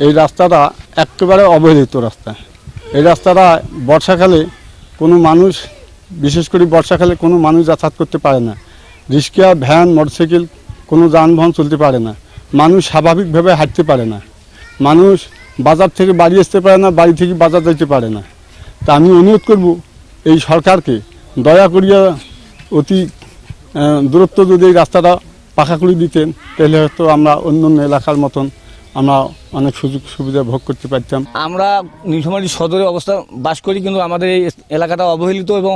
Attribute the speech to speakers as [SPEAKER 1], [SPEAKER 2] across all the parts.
[SPEAKER 1] এই রাস্তাটা একেবারে অবহেলিত রাস্তা। এই রাস্তাটা বর্ষাকালে কোনো মানুষ, বিশেষ করে বর্ষাকালে কোনো মানুষ যাতায়াত করতে পারে না। রিক্সা, ভ্যান, মোটরসাইকেল কোনো যানবাহন চলতে পারে না। মানুষ স্বাভাবিকভাবে হাঁটতে পারে না। মানুষ বাজার থেকে বাড়ি আসতে পারে না, বাড়ি থেকে বাজার যেতে পারে না। তা আমি অনুরোধ করব এই সরকারকে, দয়া করিয়া অতি দূরত্ব যদি এই রাস্তাটা পাকা করে দিতেন, তাহলে হয়তো আমরা অন্য অন্য এলাকার মতন আমরা অনেক সুযোগ সুবিধা ভোগ করতে পারতাম।
[SPEAKER 2] আমরা নীলফামারী সদরে অবস্থা বাস করি, কিন্তু আমাদের এই এলাকাটা অবহেলিত এবং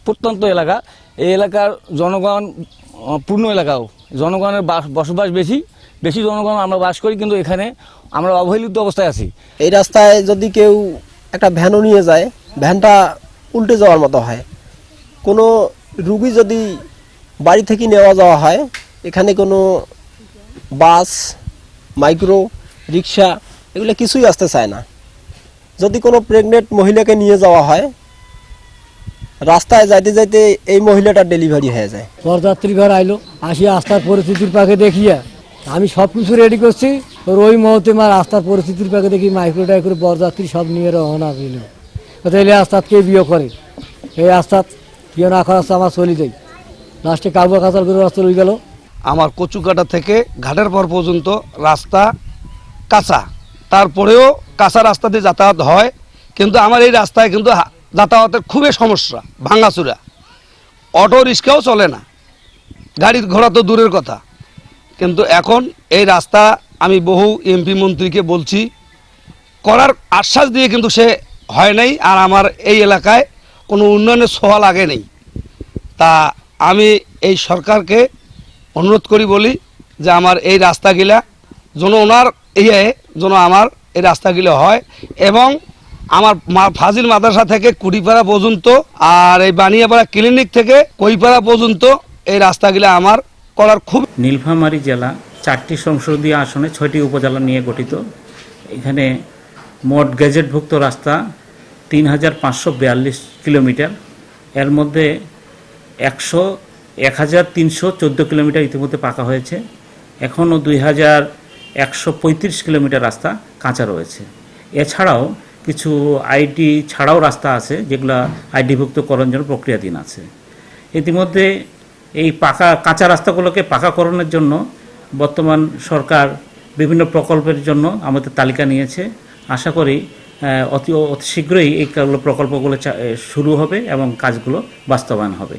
[SPEAKER 2] প্রত্যন্ত এলাকা। এই এলাকার জনগণ পূর্ণ এলাকাও, জনগণের বসবাস বেশি জনগণ আমরা বাস করি, কিন্তু এখানে আমরা অবহেলিত অবস্থায় আছি।
[SPEAKER 3] এই রাস্তায় যদি কেউ একটা ভ্যানও নিয়ে যায়, ভ্যানটা উল্টে যাওয়ার মতো হয়। কোনো রুগী যদি বাড়ি থেকে নেওয়া যাওয়া হয়, এখানে কোনো বাস, মাইক্রো রিক্সা এগুলো কিছুই আসতে চায় না। যদি কোনো প্রেগনেন্ট মহিলাকে নিয়ে যাওয়া হয়, রাস্তায় যাইতে যাইতে এই মহিলাটার ডেলিভারি হয়ে যায়।
[SPEAKER 4] বরযাত্রী ঘর আইলো, আসি রাস্তার পরিস্থিতির পাকে দেখিয়া আমি সব কিছু রেডি করছি, ওই মুহূর্তে মা রাস্তার পরিস্থিতির পাকে দেখি মাইক্রোটাই করে বরযাত্রী সব নিয়ে রওনা হইল। তাহলে রাস্তাত কে বিয়ে করে, এই রাস্তাত বিয়ে না করার আমার চলি যাই। লাস্টে কাবু কাচাল করে রাস্তা রয়ে গেল।
[SPEAKER 5] আমার কচুকাটা থেকে ঘাটের পর পর্যন্ত রাস্তা কাঁচা, তারপরেও কাঁচা রাস্তা দিয়ে যাতায়াত হয়, কিন্তু আমার এই রাস্তায় কিন্তু যাতায়াতের খুবই সমস্যা, ভাঙাচুরা। অটো রিক্সাও চলে না, গাড়ির ঘোড়া তো দূরের কথা। কিন্তু এখন এই রাস্তা আমি বহু এমপি মন্ত্রীকে বলছি, করার আশ্বাস দিয়ে কিন্তু সে হয় নাই। আর আমার এই এলাকায় কোনো উন্নয়নের ছোঁয়া লাগে নেই। তা আমি এই সরকারকে অনুরোধ করি, বলি যে আমার এই রাস্তাগুলা যেন ওনার যেন আমার এই রাস্তাগুলো হয়, এবং আমার ফাজিল মাদ্রাসা থেকে কুড়িপাড়া পর্যন্ত আর এই বানিয়াপাড়া ক্লিনিক থেকে কইপাড়া পর্যন্ত এই রাস্তাগুলো আমার করার খুব।
[SPEAKER 6] নীলফামারী জেলা 4টি সংসদীয় আসনে 6টি উপজেলা নিয়ে গঠিত। এখানে মোট গেজেটভুক্ত রাস্তা 3542 কিলোমিটার। এর মধ্যে 1314 কিলোমিটার ইতিমধ্যে পাকা হয়েছে। এখনও 2135 কিলোমিটার রাস্তা কাঁচা রয়েছে। এছাড়াও কিছু আইটি ছাড়াও রাস্তা আছে, যেগুলো আইডিভুক্তকরণের জন্য প্রক্রিয়াধীন আছে। ইতিমধ্যে এই কাঁচা রাস্তাগুলোকে পাকাকরণের জন্য বর্তমান সরকার বিভিন্ন প্রকল্পের জন্য আমাদের তালিকা নিয়েছে। আশা করি অতি শীঘ্রই এই প্রকল্পগুলো শুরু হবে এবং কাজগুলো বাস্তবায়ন হবে।